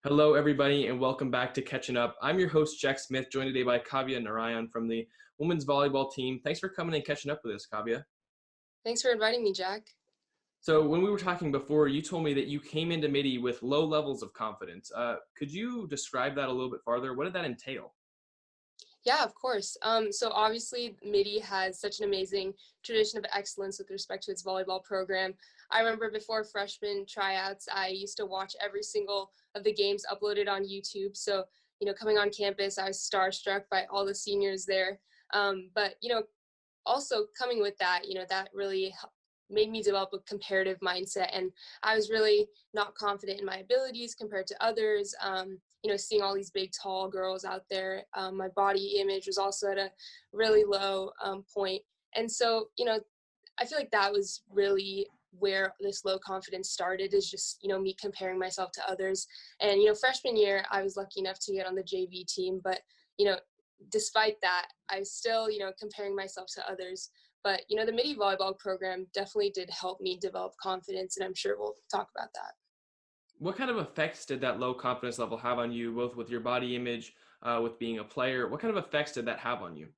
Hello, everybody, and welcome back to Catching Up. I'm your host, Jack Smith, joined today by Kaavya Narayan from the women's volleyball team. Thanks for coming and catching up with us, Kaavya. Thanks for inviting me, Jack. So when we were talking before, you told me that you came into Mitty with low levels of confidence. Could you describe that a little bit farther? What did that entail? Yeah, of course. So obviously, Mitty has such an amazing tradition of excellence with respect to its volleyball program. I remember before freshman tryouts, I used to watch every single of the games uploaded on YouTube. So, coming on campus, I was starstruck by all the seniors there. But also coming with that, that really made me develop a comparative mindset. And I was really not confident in my abilities compared to others. Seeing all these big, tall girls out there, my body image was also at a really low point. And so, I feel like that was really where this low confidence started, is just, me comparing myself to others. And, freshman year, I was lucky enough to get on the JV team, but, you know, despite that, I was still, comparing myself to others. But, the Mitty volleyball program definitely did help me develop confidence, and I'm sure we'll talk about that. What kind of effects did that low confidence level have on you, both with your body image, with being a player? What kind of effects did that have on you?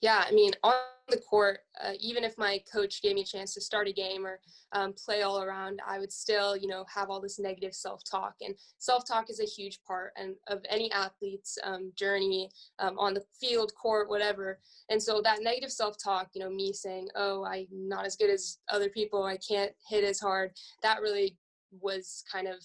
Yeah, I mean, on the court, even if my coach gave me a chance to start a game or play all around, I would still, have all this negative self-talk. And self-talk is a huge part of any athlete's journey on the field, court, whatever. And so that negative self-talk, me saying, oh, I'm not as good as other people, I can't hit as hard, that really was kind of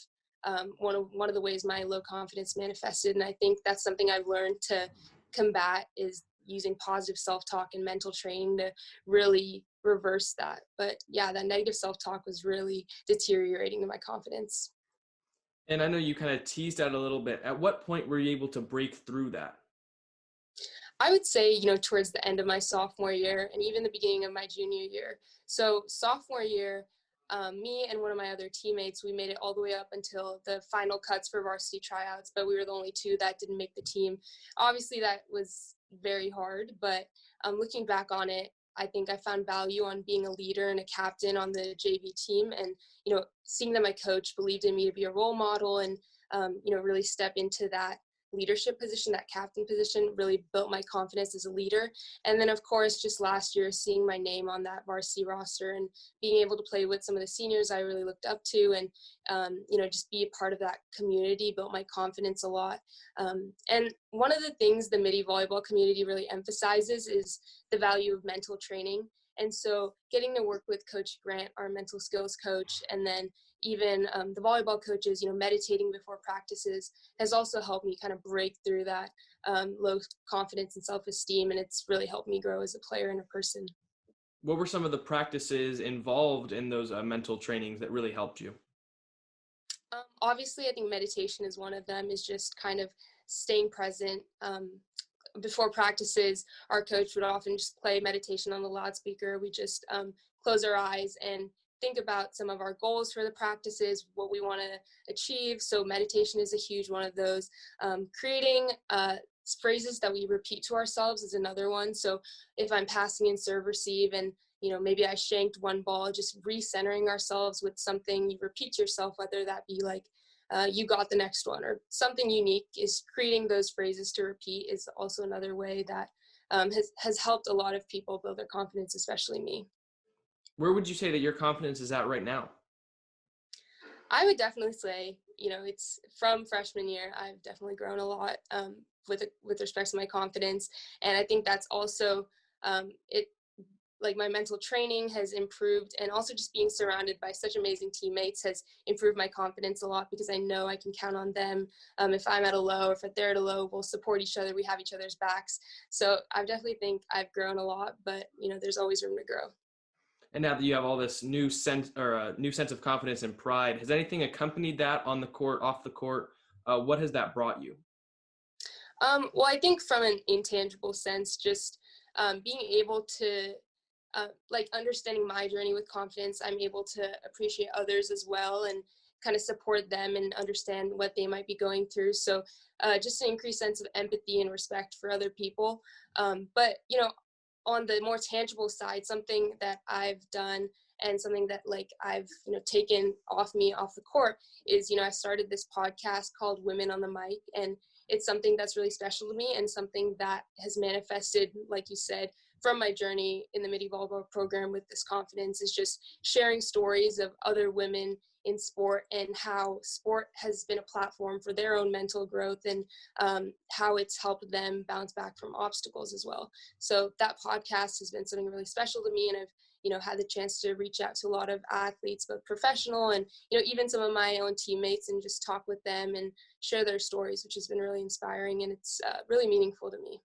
one of the ways my low confidence manifested. And I think that's something I've learned to combat, is using positive self-talk and mental training to really reverse that. But yeah, that negative self-talk was really deteriorating my confidence. And I know you kind of teased out a little bit. At what point were you able to break through that? I would say, towards the end of my sophomore year and even the beginning of my junior year. So sophomore year, me and one of my other teammates, we made it all the way up until the final cuts for varsity tryouts, but we were the only two that didn't make the team. Obviously, that was very hard, but looking back on it, I think I found value on being a leader and a captain on the JV team, and seeing that my coach believed in me to be a role model and really step into that leadership position, that captain position, really built my confidence as a leader. And then, of course, just last year, seeing my name on that varsity roster and being able to play with some of the seniors I really looked up to, and just be a part of that community built my confidence a lot. And one of the things the Mitty volleyball community really emphasizes is the value of mental training. And so getting to work with Coach Grant, our mental skills coach, and then even the volleyball coaches, meditating before practices, has also helped me kind of break through that low confidence and self-esteem. And it's really helped me grow as a player and a person. What were some of the practices involved in those mental trainings that really helped you? Obviously, I think meditation is one of them, is just kind of staying present. Before practices, our coach would often just play meditation on the loudspeaker. We just close our eyes and think about some of our goals for the practices, what we want to achieve. So meditation is a huge one of those. Creating phrases that we repeat to ourselves is another one. So if I'm passing in serve receive and maybe I shanked one ball, just recentering ourselves with something you repeat to yourself, whether that be like you got the next one or something unique, is creating those phrases to repeat is also another way that has helped a lot of people build their confidence, especially me. Where would you say that your confidence is at right now? I would definitely say, it's from freshman year, I've definitely grown a lot with respect to my confidence. And I think that's also it, like, my mental training has improved, and also just being surrounded by such amazing teammates has improved my confidence a lot, because I know I can count on them. If I'm at a low, or if they're at a low, we'll support each other. We have each other's backs. So I definitely think I've grown a lot, but there's always room to grow. And now that you have all this new sense or a new sense of confidence and pride, has anything accompanied that on the court, off the court? What has that brought you? Well, I think from an intangible sense, just being able to like understanding my journey with confidence, I'm able to appreciate others as well and kind of support them and understand what they might be going through. So just an increased sense of empathy and respect for other people. But on the more tangible side, something that I've done and something that like I've, taken off the court is, I started this podcast called Women on the Mic, and it's something that's really special to me and something that has manifested, like you said, from my journey in the Mitty Volleyball program with this confidence, is just sharing stories of other women in sport and how sport has been a platform for their own mental growth, and how it's helped them bounce back from obstacles as well. So that podcast has been something really special to me, and I've had the chance to reach out to a lot of athletes, both professional and even some of my own teammates, and just talk with them and share their stories, which has been really inspiring, and it's really meaningful to me.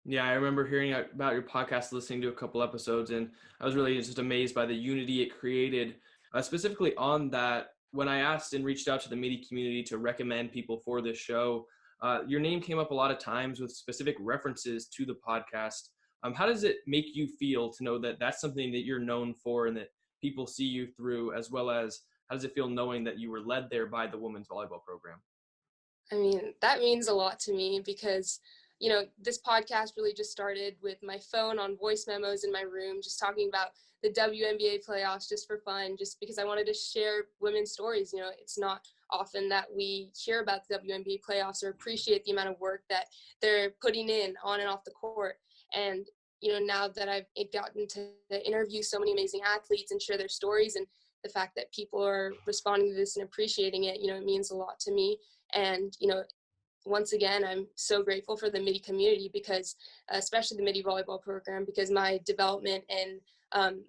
Yeah, I remember hearing about your podcast, listening to a couple episodes, and I was really just amazed by the unity it created. Specifically on that, when I asked and reached out to the Mitty community to recommend people for this show, your name came up a lot of times with specific references to the podcast. How does it make you feel to know that that's something that you're known for and that people see you through, as well as how does it feel knowing that you were led there by the women's volleyball program? I mean, that means a lot to me because, this podcast really just started with my phone on voice memos in my room, just talking about the WNBA playoffs just for fun, just because I wanted to share women's stories. It's not often that we hear about the WNBA playoffs or appreciate the amount of work that they're putting in on and off the court. And, now that I've gotten to interview so many amazing athletes and share their stories, and the fact that people are responding to this and appreciating it, it means a lot to me. And, once again, I'm so grateful for the Mitty community, because especially the Mitty volleyball program, because my development and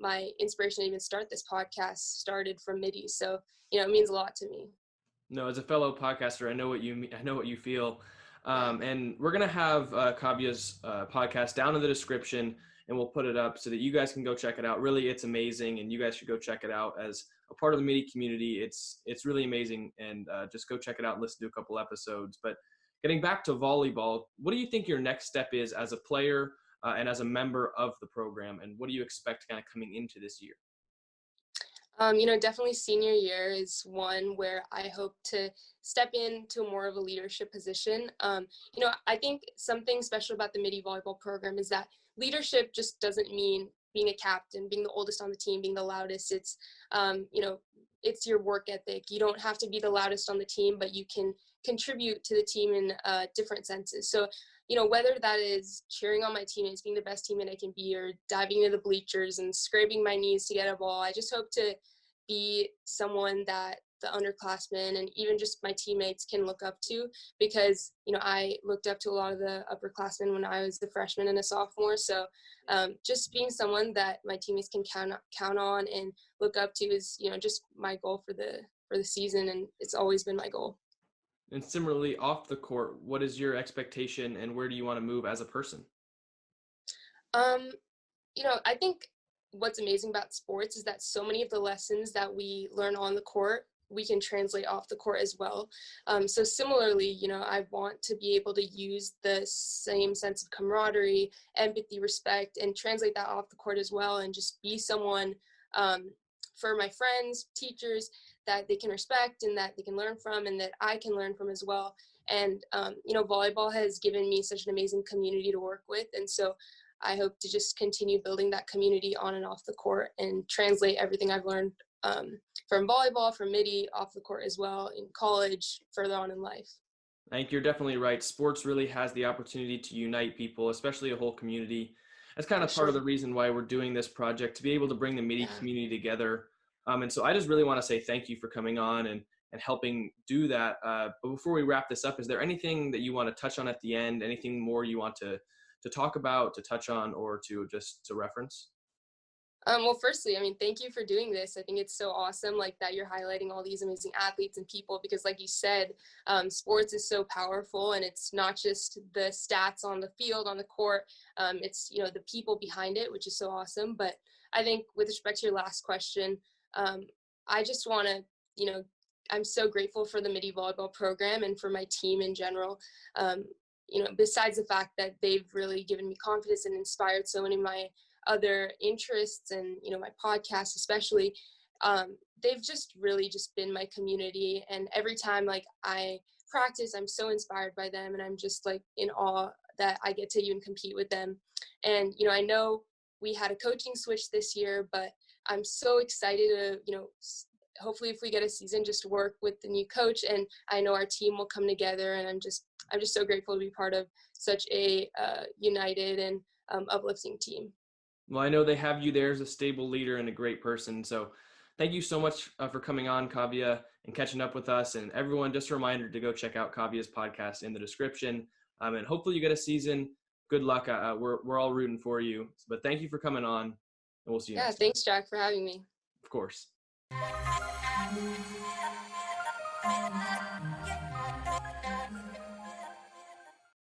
my inspiration to even start this podcast started from Mitty. So, it means a lot to me. No, as a fellow podcaster, I know what you I know what you feel. Yeah. And we're going to have Kaavya's podcast down in the description, and we'll put it up so that you guys can go check it out. Really, it's amazing, and you guys should go check it out as a part of the Mitty community. It's really amazing, and just go check it out and listen to a couple episodes. But getting back to volleyball, what do you think your next step is as a player and as a member of the program, and what do you expect kind of coming into this year? Definitely senior year is one where I hope to step into more of a leadership position. I think something special about the Mitty volleyball program is that leadership just doesn't mean being a captain, being the oldest on the team, being the loudest. It's your work ethic. You don't have to be the loudest on the team, but you can contribute to the team in different senses. So, whether that is cheering on my teammates, being the best teammate I can be, or diving into the bleachers and scraping my knees to get a ball, I just hope to be someone that the underclassmen and even just my teammates can look up to, because, I looked up to a lot of the upperclassmen when I was a freshman and a sophomore. So just being someone that my teammates can count on and look up to is, just my goal for the season. And it's always been my goal. And similarly, off the court, what is your expectation and where do you want to move as a person? I think what's amazing about sports is that so many of the lessons that we learn on the court, we can translate off the court as well. So similarly, I want to be able to use the same sense of camaraderie, empathy, respect, and translate that off the court as well, and just be someone for my friends, teachers, that they can respect and that they can learn from, and that I can learn from as well. And, volleyball has given me such an amazing community to work with. And so I hope to just continue building that community on and off the court and translate everything I've learned from volleyball, from Mitty, off the court as well, in college, further on in life. I think you're definitely right. Sports really has the opportunity to unite people, especially a whole community. That's kind of part of the reason why we're doing this project, to be able to bring the Mitty community together. And so I just really want to say thank you for coming on and helping do that. But before we wrap this up, is there anything that you want to touch on at the end? Anything more you want to talk about, to touch on, or to reference? Well, firstly, thank you for doing this. I think it's so awesome, like, that you're highlighting all these amazing athletes and people, because like you said, sports is so powerful, and it's not just the stats on the field, on the court. It's, the people behind it, which is so awesome. But I think with respect to your last question, I just want to, I'm so grateful for the Mitty volleyball program and for my team in general. Besides the fact that they've really given me confidence and inspired so many of my other interests and, my podcast especially, they've just really just been my community. And every time, like, I practice, I'm so inspired by them, and I'm just, like, in awe that I get to even compete with them. And, I know we had a coaching switch this year, but I'm so excited to, hopefully if we get a season, just work with the new coach, and I know our team will come together, and I'm just so grateful to be part of such a united and uplifting team. Well, I know they have you there as a stable leader and a great person. So thank you so much for coming on, Kaavya, and catching up with us. And everyone, just a reminder to go check out Kaavya's podcast in the description. And hopefully you get a season. Good luck. We're all rooting for you. But thank you for coming on, and we'll see you next time. Thanks, Jack, for having me. Of course.